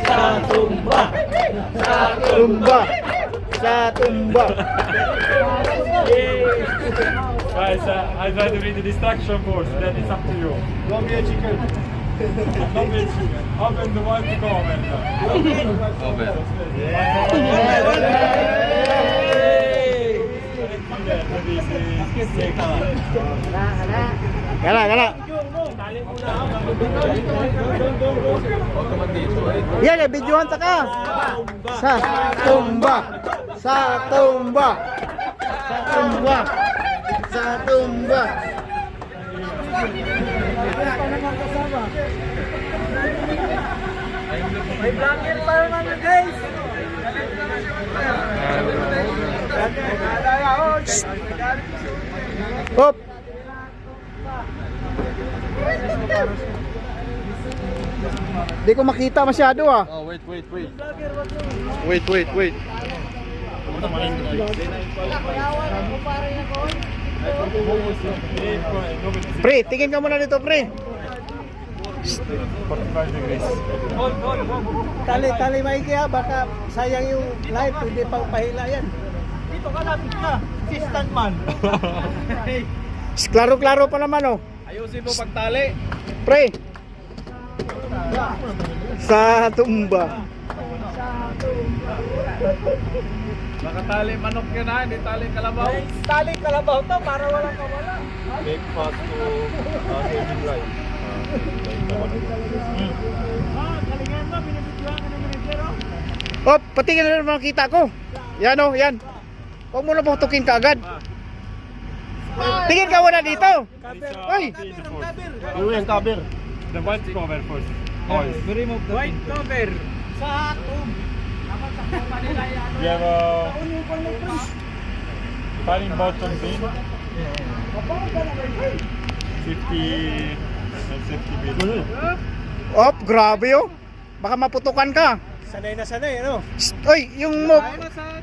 Sa tumba. Tumba. Sa tumba. Guys, I try to read the distraction first, then it's up to you. Don't be a chicken. Don't be chicken. Open the one to comment. Gala. Yan, videohan ta ka. Sa tumba. Sa tumba. Sa tumba. Sa tumba. May blanket pa naman guys. Hop. Di ko makita masyado ah. Oh, wait. Wait. Pre, tingin ka muna dito, pre. 45 degrees. Tali maigi ha, baka sayang yung live, hindi pang pahila yan. Dito ka, lapit ka. Assistant man. Klaro-klaro pa naman oh. Ayusin mo pagtali. Pre. Sa tumba. Baka tali manok yun ha, hindi tali kalabaw. Tali kalabaw to para walang kawala. Make fast to saving life. Galingan mo, binibidyoan ka ng manager oh. Hop, patingin na naman kita ko. Yan oh, yan. Huwag mo na putukin ka agad. Tingin ka muna dito. Uy. Ano yung cover? The white cover first. Remove the white cover. Sa atom. We have a firing bottom pin. 50 and 50 billion. Hop, grabe oh. Baka maputukan ka. Sanay na sanay, ano? Uy, yung mo.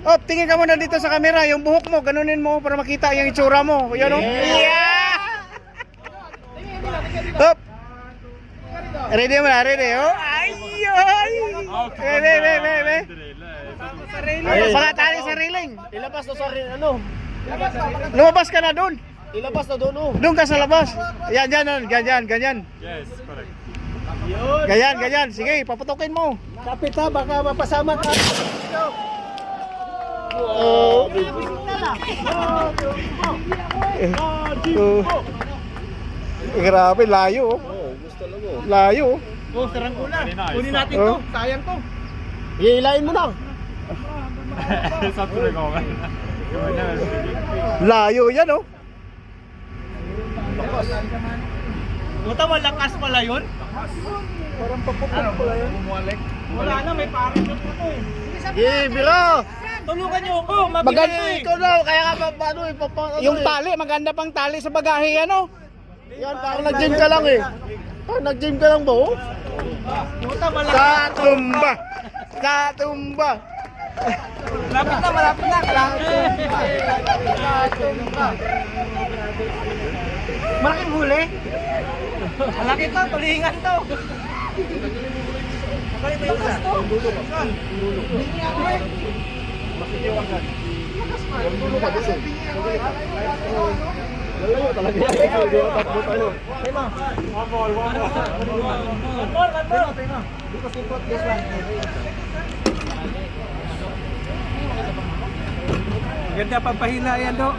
Hop, tingin ka muna dito sa camera. Yung buhok mo, ganunin mo para makita yung itsura mo. Yan oh. Yeah! Hop. Ready mo na, ready oh. Ay. Be. Baka tali sa railing. Ilabas to sa ano? Lumabas ka na doon. Ilabas na doon oh. Doon ka sa labas. Yan, ganyan. Yes, correct. Ganyan. Sige, paputukin mo. Kapit ha, baka mapasama ka. Oh. Grabe, layo oh. Layo oh. Oh, saranggola. Very nice. Kunin natin Oh. to. Sayang to. Iilain mo na. It's up to the cover. You will never see it. Layo yan oh. Buta, malakas pala yun? Parang papapag pala yun. Wala na, may parin na po ito eh. Biro. Tulungan niyo ako, Maganda mabigay. ikaw na, kaya ka paano yung tali, maganda pang tali sa bagahe ano. Yan, parang nag-gym ka lang eh. Parang nag-gym ka lang ba oh? Buta, malakas. Sa tumba. Sa tumba. Malapit na. Malaking huli. Malaki to, tulingan to. Magaling ba yung gas to? Ganda pampahila yan do.